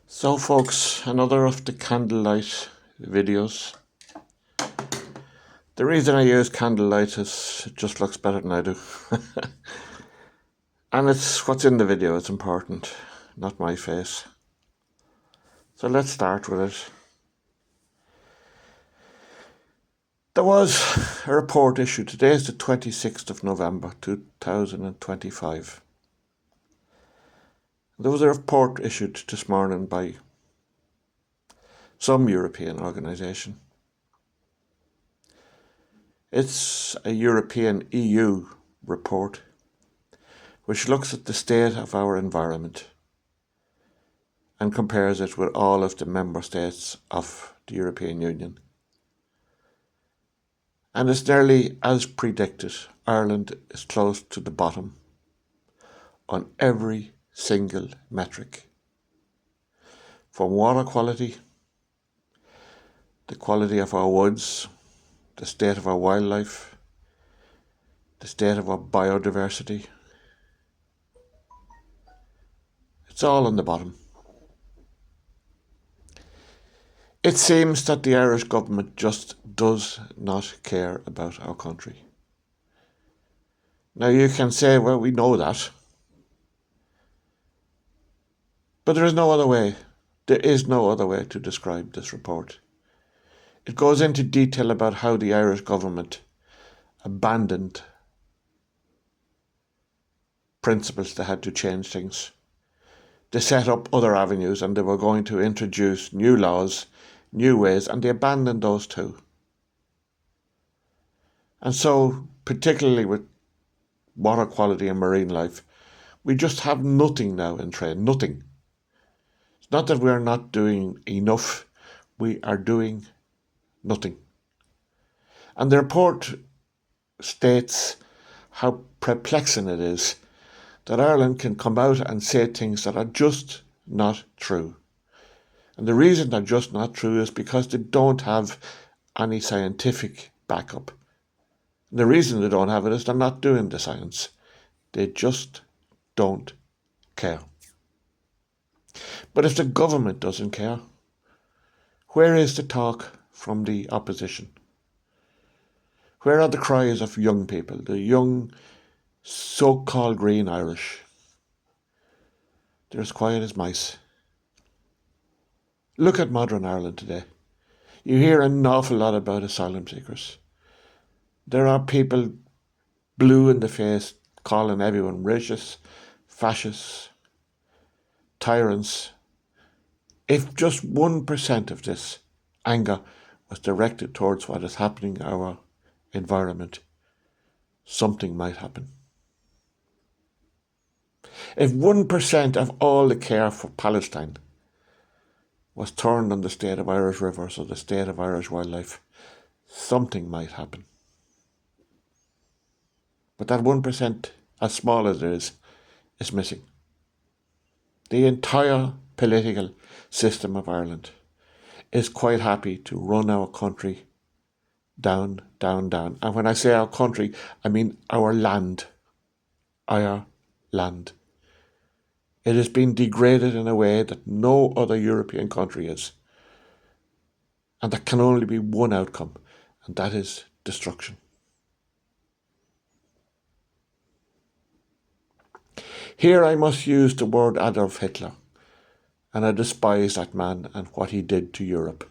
So folks, another of the candlelight videos. The reason I use candlelight is it just looks better than I do. And it's what's in the video, it's important, not my face. So let's start with it. There was a report issued, today is the 26th of November 2025. There was a report issued this morning by some European organisation. It's a European EU report which looks at the state of our environment and compares it with all of the member states of the European Union. And it's nearly as predicted. Ireland is close to the bottom on every single metric. From water quality, the quality of our woods, the state of our wildlife, the state of our biodiversity. It's all on the bottom. It seems that the Irish government just does not care about our country. Now you can say, well, we know that. But there is no other way. There is no other way to describe this report. It goes into detail about how the Irish government abandoned principles that had to change things. They set up other avenues and they were going to introduce new laws, new ways, and they abandoned those too. And so, particularly with water quality and marine life, we just have nothing now in trade, nothing. It's not that we're not doing enough, we are doing nothing. And the report states how perplexing it is that Ireland can come out and say things that are just not true. And the reason they're just not true is because they don't have any scientific backup. And the reason they don't have it is they're not doing the science. They just don't care. But if the government doesn't care, where is the talk from the opposition? Where are the cries of young people, the young so-called green Irish? They're as quiet as mice. Look at modern Ireland today. You hear an awful lot about asylum seekers. There are people blue in the face calling everyone racist, fascists, tyrants. If just 1% of this anger was directed towards what is happening in our environment, something might happen. If 1% of all the care for Palestine was turned on the state of Irish rivers or the state of Irish wildlife, something might happen. But that 1%, as small as it is missing. The entire political system of Ireland is quite happy to run our country down, down, down. And when I say our country, I mean our land. Our land. It has been degraded in a way that no other European country is. And there can only be one outcome, and that is destruction. Here I must use the word Adolf Hitler, and I despise that man and what he did to Europe.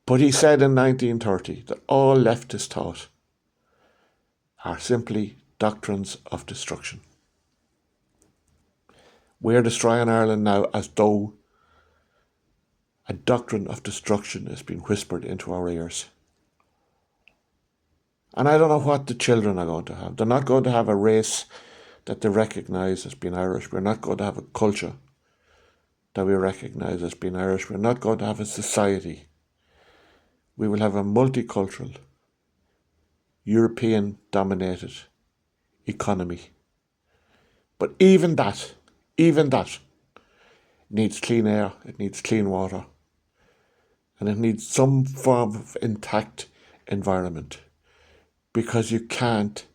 But he said in 1930 that all leftist thought are simply doctrines of destruction. We're destroying Ireland now as though a doctrine of destruction is being whispered into our ears. And I don't know what the children are going to have. They're not going to have a race that they recognise as being Irish. We're not going to have a culture that we recognise as being Irish. We're not going to have a society. We will have a multicultural, European-dominated economy. But even that needs clean air, it needs clean water, and it needs some form of intact environment, because you can't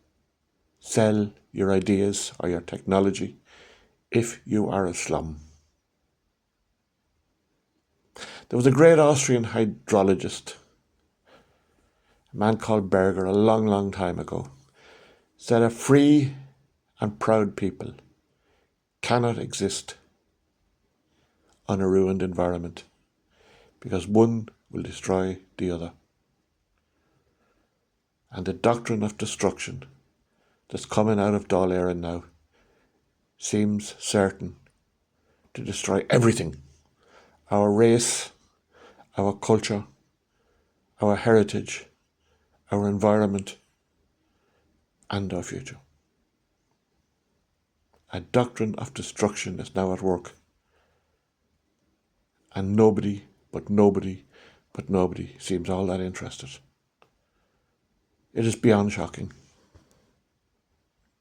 sell your ideas or your technology if you are a slum. There was a great Austrian hydrologist, a man called Berger, a long, long time ago, said a free and proud people cannot exist on a ruined environment because one will destroy the other. And the doctrine of destruction that's coming out of Dáil Éireann now seems certain to destroy everything: our race, our culture, our heritage, our environment, and our future. A doctrine of destruction is now at work, and nobody seems all that interested. It is beyond shocking.